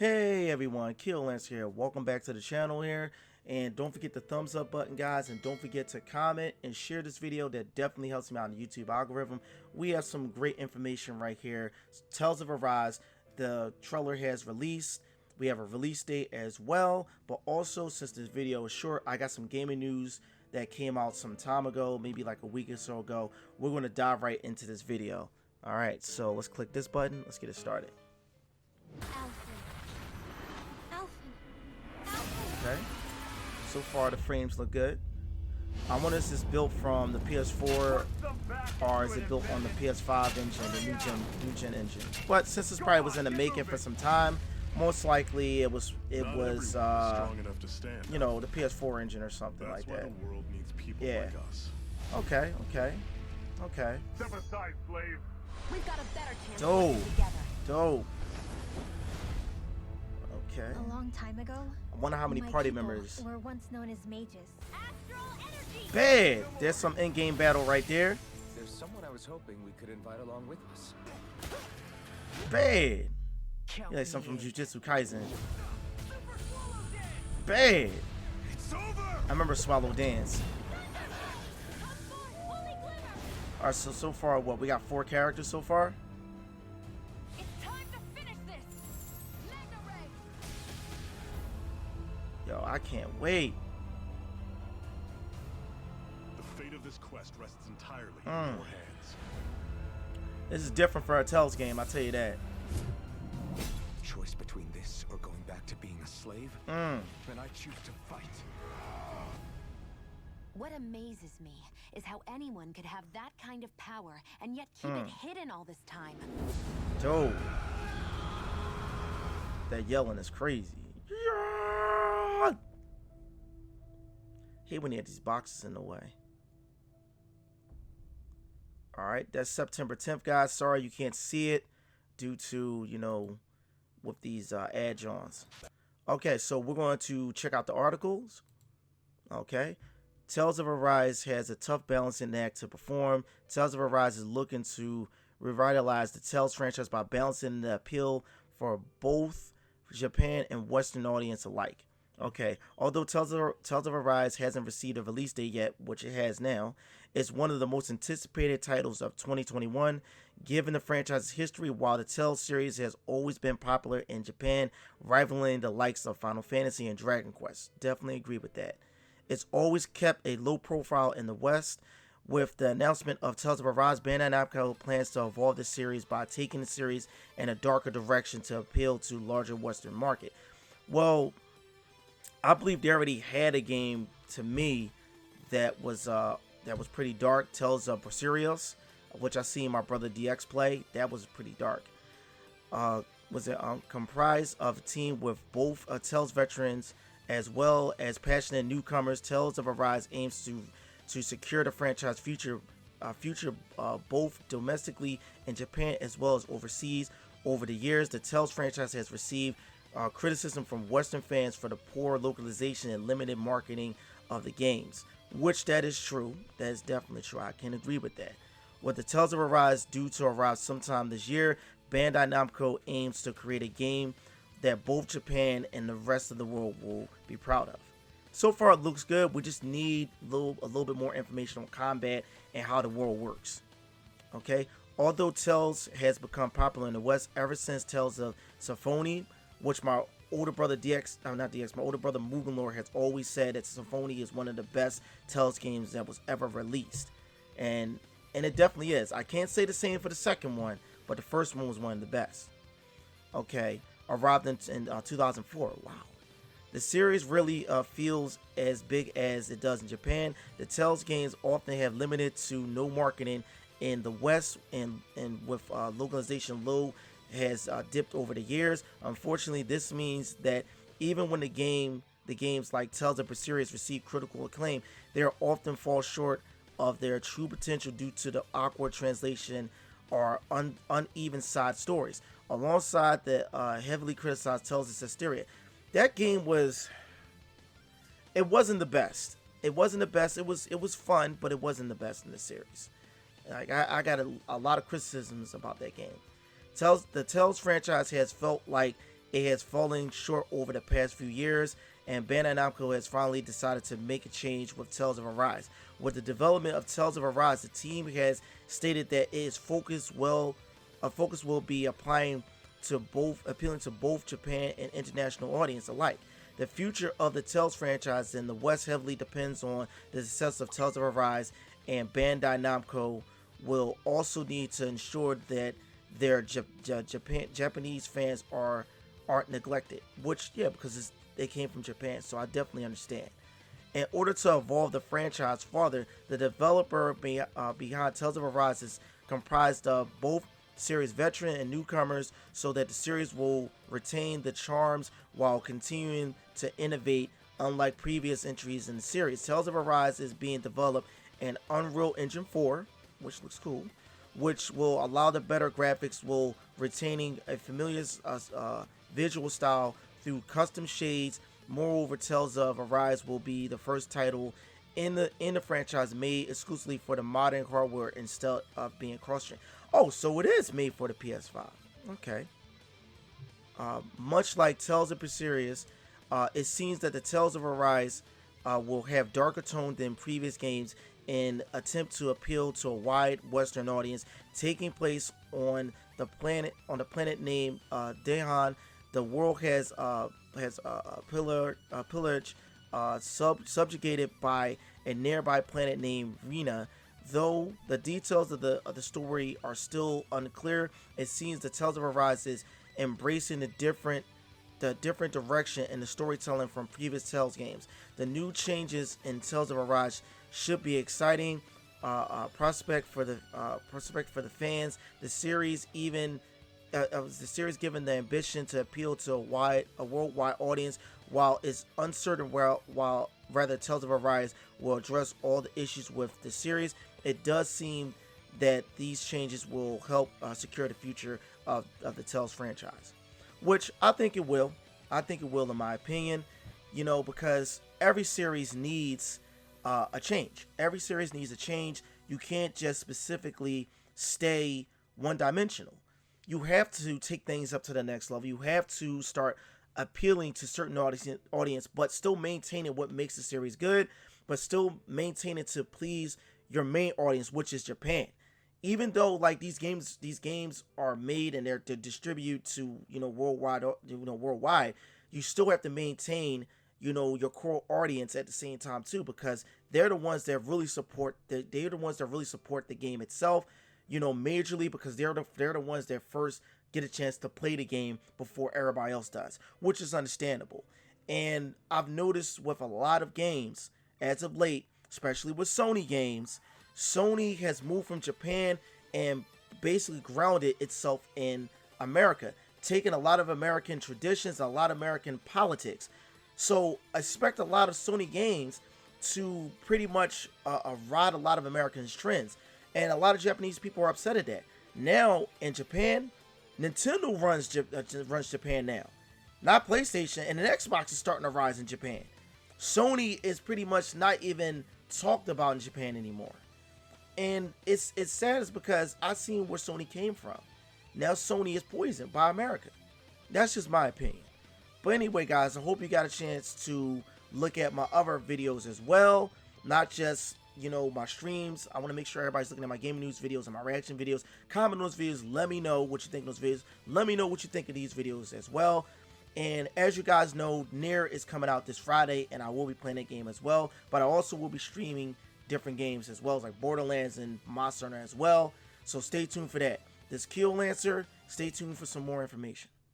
Hey everyone, Kill Lance here. Welcome back to the channel here. And don't forget the thumbs up button, guys. And don't forget to comment and share this video. That definitely helps me out in the YouTube algorithm. We have some great information right here. Tales of Arise, the trailer has released. We have a release date as well. But also, since this video is short, I got some gaming news that came out some time ago, maybe like a week or so ago. We're going to dive right into this video. Alright, so let's click this button. Let's get it started. Okay, so far the frames look good. I wonder if this is built from the PS4 or is it built on the PS5 engine, the new gen engine. But since this probably was in the making for some time, most likely it was you know, the PS4 engine or something like that. Yeah. Okay. Dope. Okay. A long time ago, I wonder how many party members were once known as mages. Bad. There's some in-game battle right there. There's someone I was hoping we could invite along with us. Bad. Yeah, like something from Jujutsu Kaisen. Bad. I remember Swallow Dance. Alright, so far what? We got 4 characters so far. Yo, I can't wait. The fate of this quest rests entirely in your hands. This is different for a Tales game, I tell you that. Choice between this or going back to being a slave? Then I choose to fight. What amazes me is how anyone could have that kind of power and yet keep it hidden all this time. Dope. That yelling is crazy. Hate when they have these boxes in the way. Alright, that's September 10th, guys. Sorry you can't see it due to, you know, with these add-ons. Okay, so we're going to check out the articles. Okay. Tales of Arise has a tough balancing act to perform. Tales of Arise is looking to revitalize the Tales franchise by balancing the appeal for both Japan and Western audience alike. Okay, although Tales of Arise hasn't received a release date yet, which it has now, it's one of the most anticipated titles of 2021. Given the franchise's history, while the Tales series has always been popular in Japan, rivaling the likes of Final Fantasy and Dragon Quest. Definitely agree with that. It's always kept a low profile in the West. With the announcement of Tales of Arise, Bandai Namco plans to evolve the series by taking the series in a darker direction to appeal to larger Western market. Well, I believe they already had a game to me that was pretty dark. Tales of Berseria, which I seen my brother DX play. That was pretty dark. Was it comprised of a team with both Tales veterans as well as passionate newcomers. Tales of Arise aims to secure the franchise future both domestically in Japan as well as overseas. Over the years, the Tales franchise has received criticism from Western fans for the poor localization and limited marketing of the games, which that is true. That is definitely true. I can agree with that. With the Tales of Arise due to arrive sometime this year, Bandai Namco aims to create a game that both Japan and the rest of the world will be proud of. So far it looks good. We just need a little bit more information on combat and how the world works. Okay, although Tales has become popular in the West ever since Tales of Symphonia, which my older brother my older brother Mugenlord has always said that Symphonia is one of the best Tales games that was ever released. And it definitely is. I can't say the same for the second one, but the first one was one of the best. Okay, arrived in 2004. Wow. The series really feels as big as it does in Japan. The Tales games often have limited to no marketing in the West, and with localization low has dipped over the years. Unfortunately, this means that even when the games like Tales of Berseria receive critical acclaim, they often fall short of their true potential due to the awkward translation or uneven side stories. Alongside the heavily criticized Tales of Systeria, that game wasn't the best. It wasn't the best. It was fun, but it wasn't the best in the series. Like I got a lot of criticisms about that game. The Tales franchise has felt like it has fallen short over the past few years, and Bandai Namco has finally decided to make a change with Tales of Arise. With the development of Tales of Arise, the team has stated that its focus will be appealing to both Japan and international audience alike. The future of the Tales franchise in the West heavily depends on the success of Tales of Arise, and Bandai Namco will also need to ensure that their Japanese fans aren't neglected. Which, yeah, because they came from Japan, so I definitely understand. In order to evolve the franchise further, the developer behind Tales of Arise is comprised of both series veteran and newcomers, so that the series will retain the charms while continuing to innovate. Unlike previous entries in the series, Tales of Arise is being developed in Unreal Engine 4, which looks cool, which will allow the better graphics while retaining a familiar visual style through custom shades. Moreover, Tales of Arise will be the first title in the franchise made exclusively for the modern hardware instead of being cross-gen. Oh, so it is made for the PS5. Okay. Much like Tales of Berseria, it seems that the Tales of Arise will have darker tone than previous games in attempt to appeal to a wide Western audience. Taking place on the planet named Dahan, the world has pillaged, subjugated by a nearby planet named Rena. Though the details of the story are still unclear, it seems the Tales of Arise is embracing the different direction in the storytelling from previous Tales games. The new changes in Tales of Arise should be exciting prospect for the fans. The series given the ambition to appeal to a worldwide audience. While it's uncertain while rather Tales of Arise will address all the issues with the series, it does seem that these changes will help secure the future of the Tales franchise, which I think it will. I think it will, in my opinion, because every series needs a change. Every series needs a change. You can't just specifically stay one-dimensional. You have to take things up to the next level. You have to start appealing to certain audience, but still maintaining what makes the series good, but still maintaining to please your main audience, which is Japan. Even though like these games are made and they're to distribute to worldwide, you still have to maintain your core audience at the same time too, because they're the ones that really support the game itself, majorly, because they're the ones that first get a chance to play the game before everybody else does, which is understandable. And I've noticed with a lot of games as of late, especially with Sony games, Sony has moved from Japan and basically grounded itself in America, taking a lot of American traditions, a lot of American politics. So I expect a lot of Sony games to pretty much ride a lot of Americans' trends. And a lot of Japanese people are upset at that. Now in Japan, Nintendo runs Japan now, not PlayStation, and the Xbox is starting to rise in Japan. Sony is pretty much not even talked about in Japan anymore, and it's sad, because I seen where Sony came from. Now Sony is poisoned by America. That's just my opinion. But anyway, guys, I hope you got a chance to look at my other videos as well, not just my streams. I want to make sure everybody's looking at my gaming news videos and my reaction videos. Comment on those videos. Let me know what you think of those videos. Let me know what you think of these videos as well. And as you guys know, Nier is coming out this Friday, and I will be playing that game as well. But I also will be streaming different games as well, like Borderlands and Monster Hunter as well. So stay tuned for that. This Kill Lancer, stay tuned for some more information.